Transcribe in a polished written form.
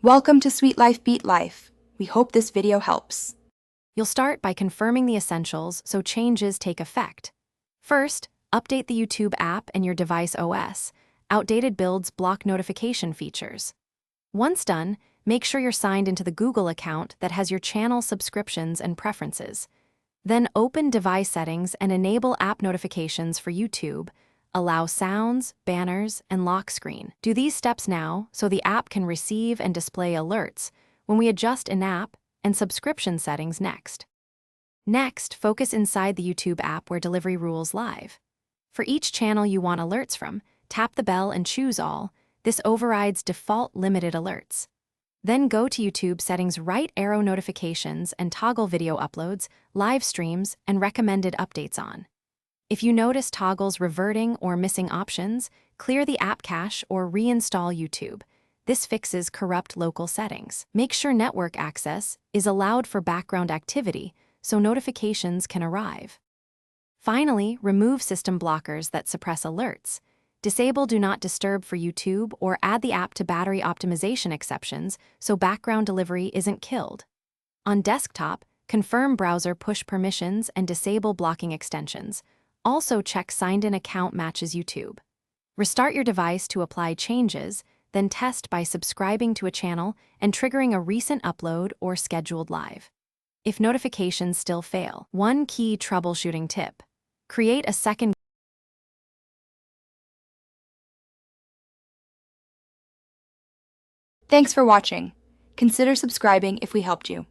Welcome to Sweet Life Beat Life. We hope this video helps. You'll start by confirming the essentials so changes take effect. First, update the YouTube app and your device OS. Outdated builds block notification features. Once done, make sure you're signed into the Google account that has your channel subscriptions and preferences. Then open device settings and enable app notifications for YouTube. Allow sounds, banners, and lock screen. Do these steps now so the app can receive and display alerts when we adjust in-app and subscription settings next. Next, focus inside the YouTube app where delivery rules live. For each channel you want alerts from, tap the bell and choose all. This overrides default limited alerts. Then go to YouTube settings, right arrow notifications, and toggle video uploads, live streams, and recommended updates on. If you notice toggles reverting or missing options, clear the app cache or reinstall YouTube. This fixes corrupt local settings. Make sure network access is allowed for background activity so notifications can arrive. Finally, remove system blockers that suppress alerts. Disable Do Not Disturb for YouTube or add the app to battery optimization exceptions so background delivery isn't killed. On desktop, confirm browser push permissions and disable blocking extensions. Also check signed-in account matches YouTube. Restart your device to apply changes, then test by subscribing to a channel and triggering a recent upload or scheduled live. If notifications still fail, one key troubleshooting tip: create a second. Thanks for watching. Consider subscribing if we helped you.